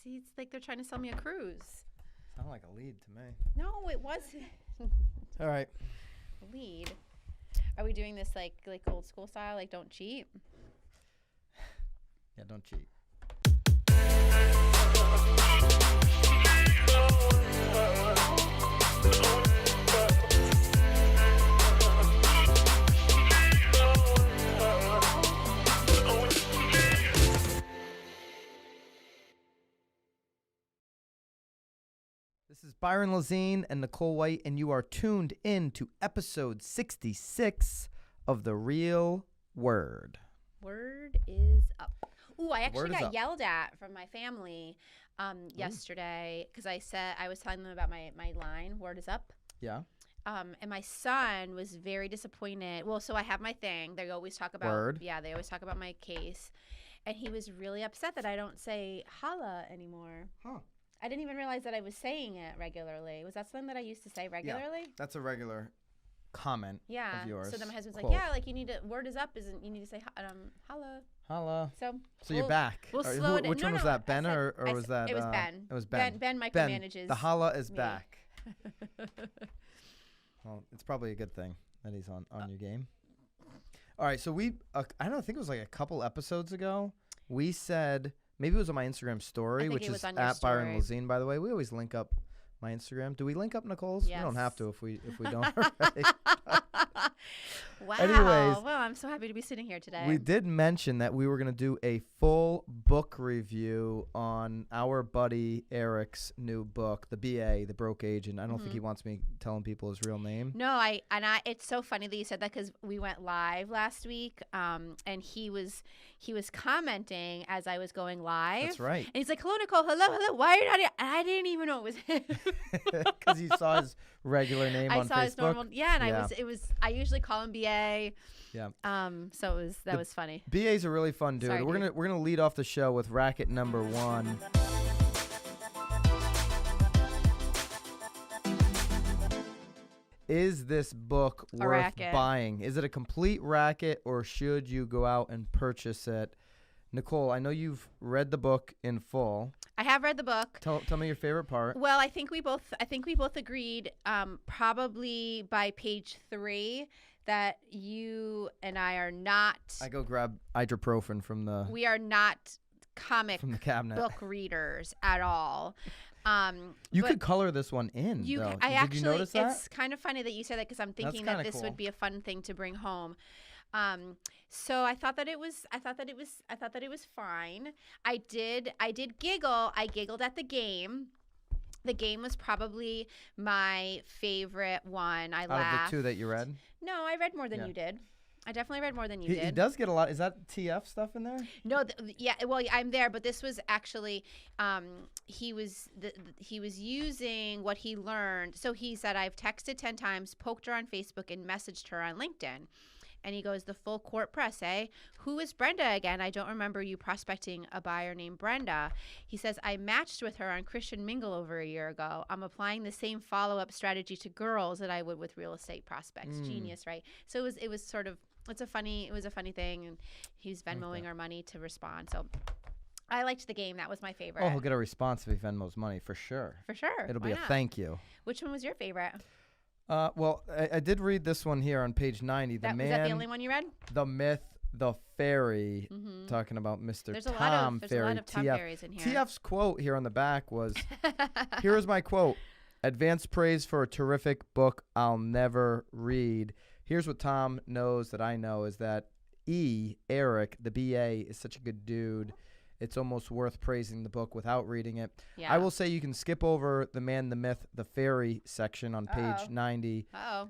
it's like they're trying to sell me a cruise. Sound like a lead to me. No, it wasn't. All right. Lead. Are we doing this like old school style, like don't cheat? Yeah, don't cheat. This is Byron and Nicole White, and you are tuned in to episode 66 of The Real Word. Word is up. Ooh, I actually got up. yelled at from my family yesterday because I was telling them about my line, word is up. Yeah. And my son was very disappointed. Well, so I have my thing. They always talk about Word. Yeah, they always talk about my case. And he was really upset that I don't say holla anymore. Huh. I didn't even realize that I was saying it regularly. Was that something that I used to say regularly? Yeah, that's a regular comment of yours. So then my husband's Quote. like, yeah, like you need to, word is up, isn't, you need to say holla. Holla. So you're back. We'll slow it. Which one was that, Ben, or was that? It was Ben. It was Ben. Ben micromanages. The holla is me. back. Well, it's probably a good thing that he's on your game. All right, so we, I don't think it was like a couple episodes ago, we said, maybe it was on my Instagram story, which is at Byron Lazine, by the way. We always link up my Instagram. Do we link up Nicole's? Yes. We don't have to if we don't already. Wow. Anyways, well, I'm so happy to be sitting here today. We did mention that we were going to do a full book review on our buddy Eric's new book, The BA, The Broke Agent. I don't think he wants me telling people his real name. No, it's so funny that you said that because we went live last week, and he was commenting as I was going live. That's right. And he's like, "Hello, Nicole. Hello. Why are you not here?" And I didn't even know it was him. Because you saw his regular name on Facebook. I saw his normal. Yeah, and I usually call him BA. Yeah. So that was funny. BA's a really fun dude. Sorry, we're gonna lead off the show with Racket number 1. Is this book worth buying? Is it a complete racket, or should you go out and purchase it? Nicole, I know you've read the book in full. I have read the book. Tell me your favorite part. Well, I think we both agreed, probably by page 3, that you and I are not. I go grab ibuprofen from the. We are not comic from the cabinet book readers at all. You could color this one in. Did you notice that? It's kind of funny that you said that because I'm thinking that this would be a fun thing to bring home. So I thought that it was fine. I did giggle. I giggled at the game. The game was probably my favorite one. I laughed. Out of the 2 that you read? No, I read more than you did. I definitely read more than you did. He does get a lot. Is that TF stuff in there? No, well, I'm there, but this was actually he was using what he learned. So he said, I've texted 10 times, poked her on Facebook, and messaged her on LinkedIn. And he goes, the full court press, eh? Who is Brenda again? I don't remember you prospecting a buyer named Brenda. He says, I matched with her on Christian Mingle over a year ago. I'm applying the same follow-up strategy to girls that I would with real estate prospects. Genius, right? So it was sort of, it was a funny thing. And he was Venmoing our money to respond. So I liked the game. That was my favorite. Oh, he'll get a response if he Venmos money, for sure. For sure. It'll be a thank you. Which one was your favorite? Well, I did read this one here on page 90. Was that the only one you read? The Myth, the Fairy, talking about Mr. There's Tom Ferry. There's a lot of Tom Ferries in here. TF's quote here on the back was, here's my quote, advanced praise for a terrific book I'll never read. Here's what Tom knows that I know is that Eric, the BA, is such a good dude. It's almost worth praising the book without reading it. Yeah. I will say you can skip over the Man, the Myth, the Fairy section on page 90.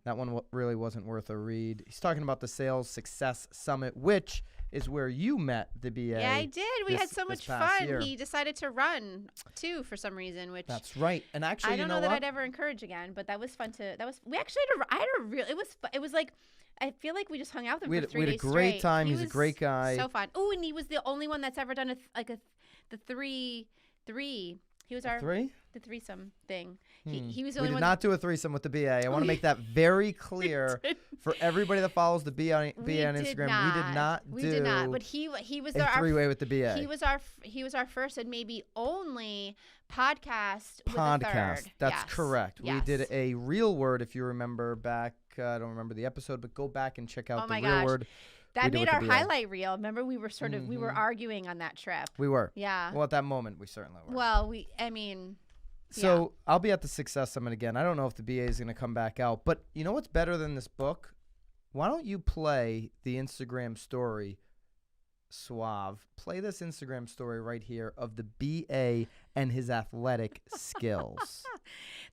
That one really wasn't worth a read. He's talking about the Sales Success Summit, which is where you met the BA. Yeah, I did. We had so much fun. Year. He decided to run, too, for some reason, which... That's right. And actually, I don't know that I'd ever encourage again, but that was fun to... We actually had a real... It was like... I feel like we just hung out with him for 3 days straight. We had a great time. He's a great guy. So fun. Oh, and he was the only one that's ever done the three He was our the threesome thing. He was the we only did one. not do a threesome with the BA. I want to make that very clear for everybody that follows the BA on Instagram. We did not. But he was a our three-way with the BA. He was our first and maybe only podcast with a third. That's correct. Yes. We did a real word, if you remember back. I don't remember the episode, but go back and check out the real word. That made our highlight reel. Remember, we were we were arguing on that trip. We were. Yeah. Well, at that moment, we certainly were. Well, So I'll be at the Success Summit again. I don't know if the BA is going to come back out, but you know what's better than this book? Why don't you play the Instagram story, Suave? Play this Instagram story right here of the BA and his athletic skills.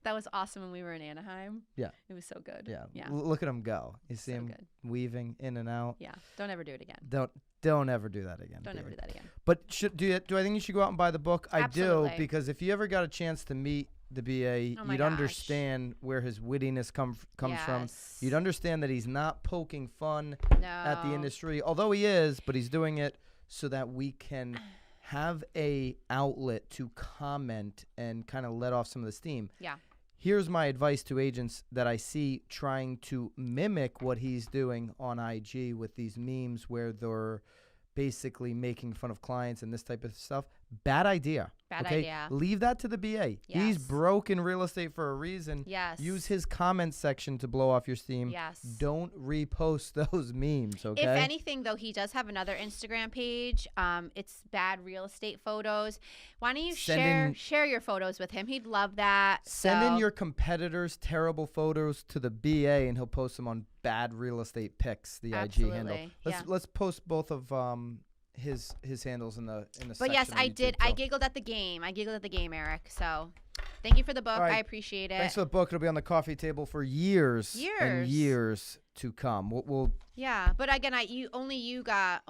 That was awesome when we were in Anaheim. Yeah. It was so good. Yeah. Look at him go. You see him weaving in and out. Yeah. Don't ever do it again. Don't ever do that again. Don't ever do that again. But do I think you should go out and buy the book? Absolutely. I do, because if you ever got a chance to meet the BA, you'd understand where his wittiness comes from. You'd understand that he's not poking fun at the industry, although he is, but he's doing it so that we can have a outlet to comment and kind of let off some of the steam. Yeah. Here's my advice to agents that I see trying to mimic what he's doing on IG with these memes where they're basically making fun of clients and this type of stuff. Bad idea. Bad idea. Leave that to the BA. Yes. He's broke in real estate for a reason. Yes. Use his comment section to blow off your steam. Yes. Don't repost those memes, okay? If anything, though, he does have another Instagram page. It's Bad Real Estate Photos. Why don't you share your photos with him? He'd love that. Send in your competitors' terrible photos to the BA, and he'll post them on Bad Real Estate Pics, the IG handle. Let's post both of his handles in the But yes, I did. I giggled at the game. Eric. So thank you for the book. Right. I appreciate it. Thanks for the book. It'll be on the coffee table for years and years to come. We'll yeah, but again, you got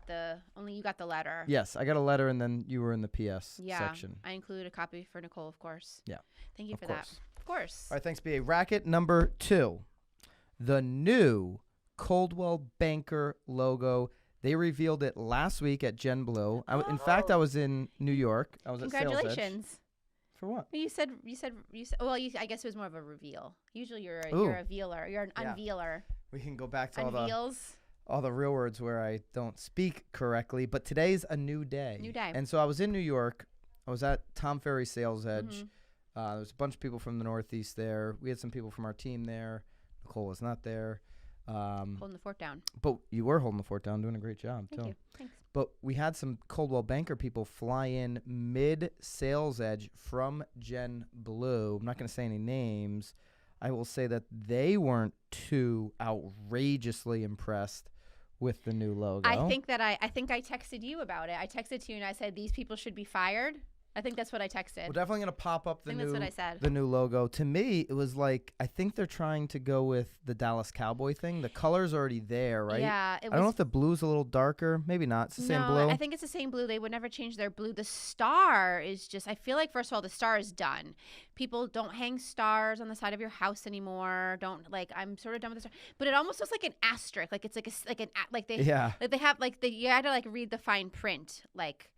the letter. Yes, I got a letter, and then you were in the PS section. I included a copy for Nicole, of course. Yeah. Thank you for that. Of course. All right, thanks, BA. Racket number 2, the new Coldwell Banker logo. They revealed it last week at Gen Blue. In fact, I was in New York. I was at Sales Edge. Congratulations. For what? You said. Well, I guess it was more of a reveal. Usually, you're a vealer. You're an unvealer. We can go back to Unveils. all the real words where I don't speak correctly. But today's a new day. New day. And so I was in New York. I was at Tom Ferry Sales Edge. There was a bunch of people from the Northeast there. We had some people from our team there. Nicole was not there. Holding the fort down. But you were holding the fort down, doing a great job. Thank you. Thanks. But we had some Coldwell Banker people fly in mid-Sales Edge from Gen Blue. I'm not going to say any names. I will say that they weren't too outrageously impressed with the new logo. I think I texted you about it. I texted to you and I said, these people should be fired. I think that's what I texted. We're definitely going to pop up that's what I said. The new logo. To me, it was like, I think they're trying to go with the Dallas Cowboy thing. The color's already there, right? Yeah. I don't know if the blue's a little darker. Maybe not. It's the same blue. I think it's the same blue. They would never change their blue. The star is just, I feel like, first of all, the star is done. People don't hang stars on the side of your house anymore. I'm sort of done with the star. But it almost looks like an asterisk. Like it's you had to read the fine print.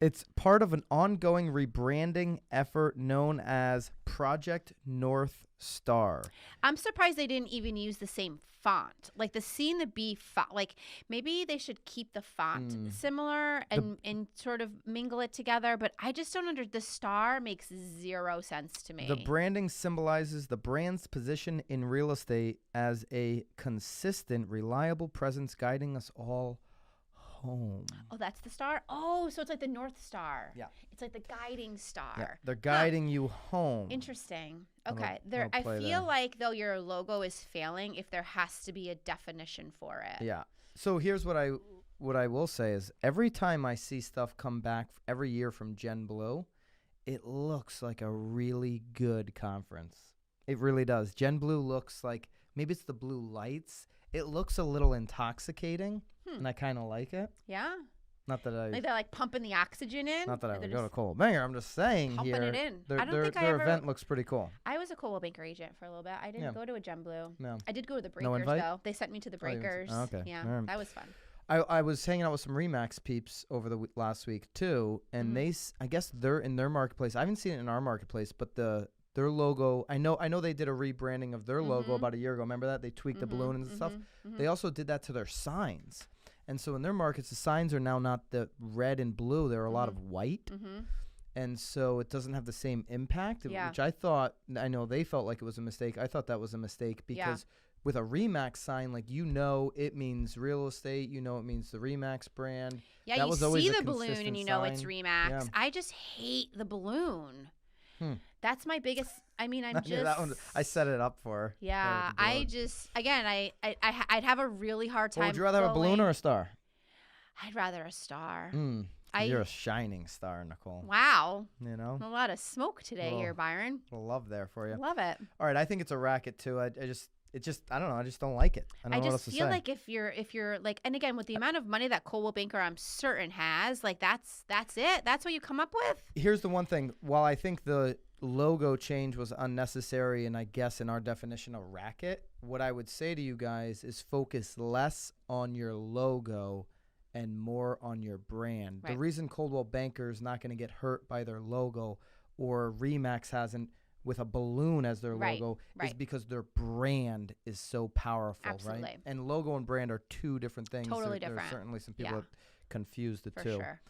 It's part of an ongoing rebranding effort known as Project North Star. I'm surprised they didn't even use the same font. Like the C and the B font. Like maybe they should keep the font similar and sort of mingle it together. But I just don't the star makes zero sense to me. The branding symbolizes the brand's position in real estate as a consistent, reliable presence guiding us all home. Oh, that's the star? Oh, so it's like the North Star. Yeah. It's like the guiding star. Yeah, they're guiding you home. Interesting. Okay. I feel like, though, your logo is failing if there has to be a definition for it. Yeah. So here's what I will say is every time I see stuff come back every year from Gen Blue, it looks like a really good conference. It really does. Gen Blue looks like, maybe it's the blue lights. It looks a little intoxicating. And I kind of like it. Yeah. Not that I. Like they're pumping the oxygen in. Not that I would go to Coldwell Banker. I'm just saying pumping here. Pumping it in. Their event looks pretty cool. I was a Coldwell Banker agent for a little bit. I didn't go to a Gen Blue. No. I did go to the Breakers though. They sent me to the Breakers. Okay. Yeah, that was fun. I was hanging out with some REMAX peeps over the last week too, and I guess they're in their marketplace. I haven't seen it in our marketplace, but their logo, I know they did a rebranding of their logo about a year ago. Remember that? They tweaked the balloon and stuff. They also did that to their signs. And so in their markets, the signs are now not the red and blue. They're a lot of white. And so it doesn't have the same impact, which I know they felt like it was a mistake. I thought that was a mistake because with a REMAX sign, like, it means real estate. It means the REMAX brand. Yeah, that you was always see a the balloon and consistent you know sign. it's REMAX. Yeah. I just hate the balloon. That's my biggest. I mean, I set it up for her. Yeah, I just I'd have a really hard time. Well, would you rather have a balloon or a star? I'd rather a star. You're a shining star, Nicole. Wow. A A lot of smoke today here, Byron. A little love there for you. Love it. All right, I think it's a Racket too. I don't know. I just don't like it. I don't know what else to say. I just feel like if you're like, and again, with the amount of money that Coldwell Banker, I'm certain has, like, that's it. That's what you come up with. Here's the one thing. While I think the logo change was unnecessary, and I guess in our definition of Racket, what I would say to you guys is focus less on your logo and more on your brand. Right. The reason Coldwell Banker is not going to get hurt by their logo, or REMAX hasn't with a balloon as their logo, is because their brand is so powerful. Absolutely. Right? And logo and brand are two different things. Totally There different. are certainly some people that confuse the For two. sure.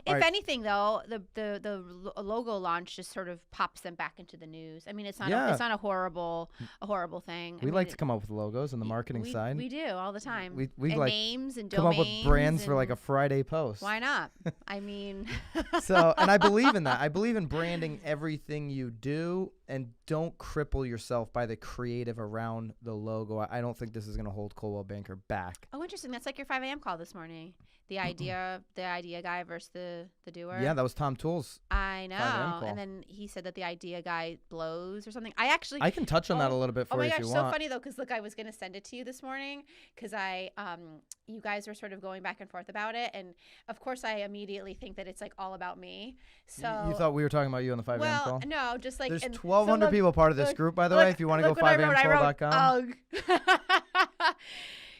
All If right. anything, though, the logo launch just sort of pops them back into the news. I mean, it's not Yeah. a horrible thing. We like to come up with logos on the marketing side. We do all the time. We and like names and come domains up with brands for like and a Friday post. why not? I mean, So, and I believe in that. I believe in branding everything you do, and don't cripple yourself by the creative around the logo. I don't think this is going to hold Coldwell Banker back. oh, interesting. That's like your 5 a.m. call this morning. The idea guy versus the doer. Yeah, that was Tom Toole's. I 5 a.m. know. call. And then he said that the idea guy blows or something. I can touch on that a little bit for oh my you gosh, if you so want. funny though, because look, I was gonna send it to you this morning because you guys were sort of going back and forth about it, and of course I immediately think that it's like all about me. So You thought we were talking about you on the 5 a.m. call? well, no, just like There's and 1,200 so people part of this group, by the way, if you want to go 5amcall.com.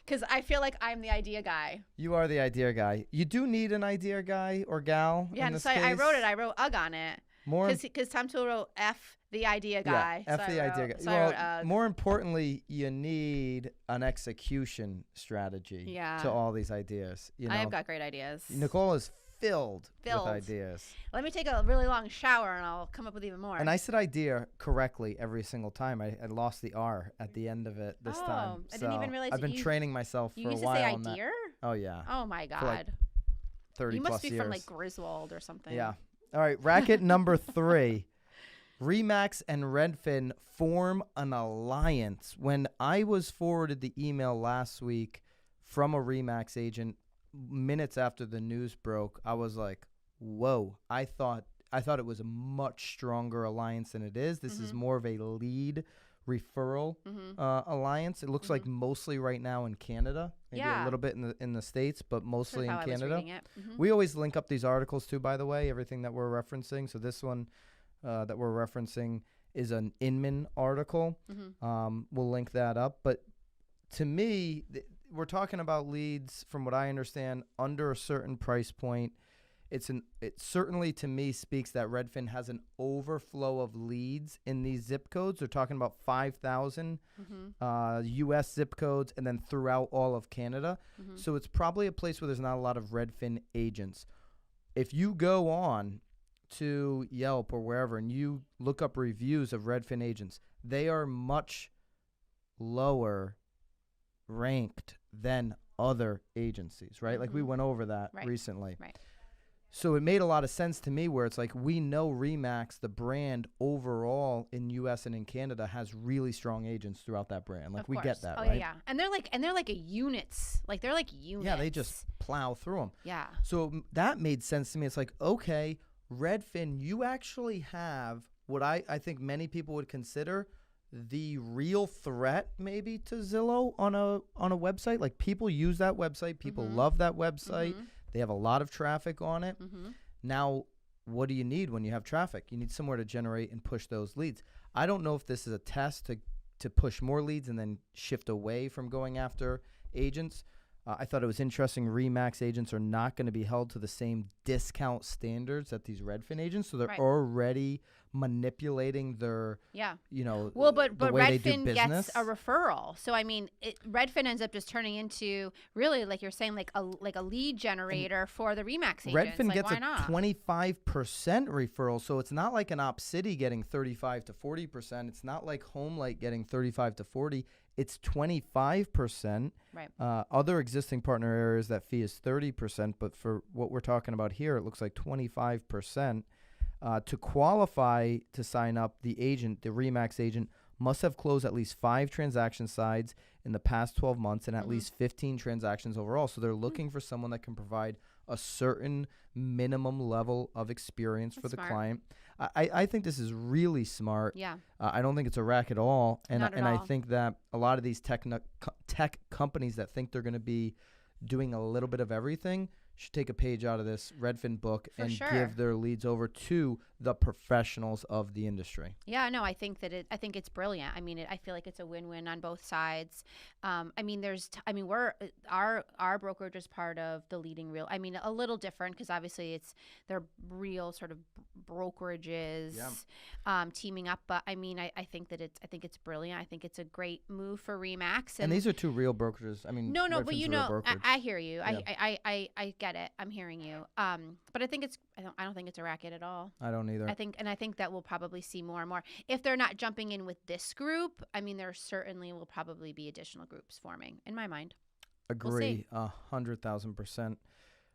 Because I feel like I'm the idea guy. You are the idea guy. You do need an idea guy or gal. Yeah, in and this so I case. wrote it. I wrote UG on it. More Because Tom Toole wrote F the idea guy. Yeah, F so the I idea wrote- guy. So I wrote UG. More importantly, you need an execution strategy to all these ideas. I have got great ideas. Nicole is filled with Filled. ideas. Let me take a really long shower and I'll come up with even more. And I said idea correctly every single time. I lost the R at the end of it this time. I didn't even realize I've that been you- training myself for you a used to while say on that. idea? Oh, yeah. Oh my For like God. 30 You plus must be years. from like Griswold or something. Yeah. All right. Racket number 3. REMAX and Redfin form an alliance. When I was forwarded the email last week from a REMAX agent, minutes after the news broke, I was like, whoa. I thought it was a much stronger alliance than it is. This is more of a lead referral alliance. It looks like mostly right now in Canada, maybe a little bit in the States, but mostly in Canada. We always link up these articles too, by the way, everything that we're referencing. So this one that we're referencing is an Inman article. We'll link that up. But to me, we're talking about leads, from what I understand, under a certain price point. It certainly to me speaks that Redfin has an overflow of leads in these zip codes. They're talking about 5,000 U.S. zip codes and then throughout all of Canada. So it's probably a place where there's not a lot of Redfin agents. If you go on to Yelp or wherever and you look up reviews of Redfin agents, they are much lower ranked than other agencies, right? Like we went over that recently. Right. So it made a lot of sense to me where it's like we know REMAX, the brand overall in U.S. and in Canada, has really strong agents throughout that brand. Like we get that, right? Yeah. And they're like a units. Like they're like units. Yeah, they just plow through them. Yeah. So that made sense to me. It's like, okay, Redfin, you actually have what I think many people would consider the real threat maybe to Zillow on a website. Like people use that website. People love that website. They have a lot of traffic on it. Now, what do you need when you have traffic? You need somewhere to generate and push those leads. I don't know if this is a test to push more leads and then shift away from going after agents. I thought it was interesting. REMAX agents are not going to be held to the same discount standards that these Redfin agents. So they're already manipulating their, well, but the way they do Redfin business. gets a referral. So I mean, Redfin ends up just turning into really, like you're saying, like a lead generator for the REMAX agents. Redfin gets a 25% referral. So it's not like an Op City getting 35 to 40%. It's not like HomeLight getting 35 to 40. It's 25%. Right. Other existing partner areas, that fee is 30%. But for what we're talking about here, it looks like 25%. To qualify to sign up, the REMAX agent, must have closed at least 5 transaction sides in the past 12 months and at least 15 transactions overall. So they're looking for someone that can provide a certain minimum level of experience for the client. I think this is really smart. Yeah. I don't think it's a racket at all. And Not at I all. think that a lot of these tech companies that think they're going to be doing a little bit of everything should take a page out of this Redfin book and give their leads over to the professionals of the industry. Yeah, no, I think it's brilliant. I mean, I feel like it's a win-win on both sides. I mean, we're our brokerage is part of the leading real. I mean, a little different because obviously they're real sort of brokerages teaming up. But I mean, I think it's brilliant. I think it's a great move for REMAX. And these are 2 real brokerages. I mean, no, Redfin's but I hear you. Yeah. I get it. I'm hearing you. But I think I don't think it's a racket at all. I don't either. I think that we'll probably see more and more. If they're not jumping in with this group, I mean, there certainly will probably be additional groups forming, in my mind. Agree, 100,000%.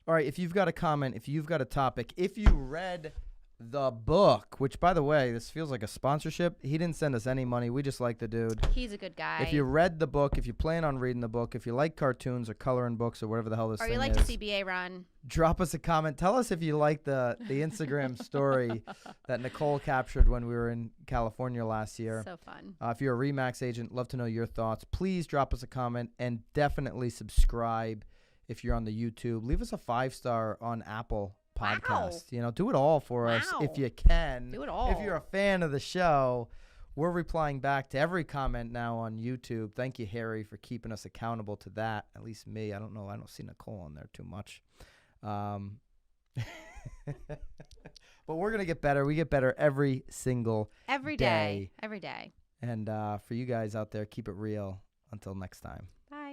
All right, if you've got a comment, if you've got a topic, if you read the book, which, by the way, this feels like a sponsorship. He didn't send us any money. We just like the dude. He's a good guy. If you read the book, if you plan on reading the book, if you like cartoons or coloring books or whatever the hell this thing is. Or you like the CBA run. Drop us a comment. Tell us if you like the Instagram story that Nicole captured when we were in California last year. So fun. If you're a REMAX agent, love to know your thoughts. Please drop us a comment and definitely subscribe if you're on the YouTube. Leave us a 5-star on Apple Podcast. Wow. Do it all for us if you can. Do it all. If you're a fan of the show, we're replying back to every comment now on YouTube. Thank you, Harry, for keeping us accountable to that. At least me. I don't know. I don't see Nicole on there too much. But we're gonna get better. We get better every single day. Every day. And for you guys out there, keep it real. Until next time. Bye.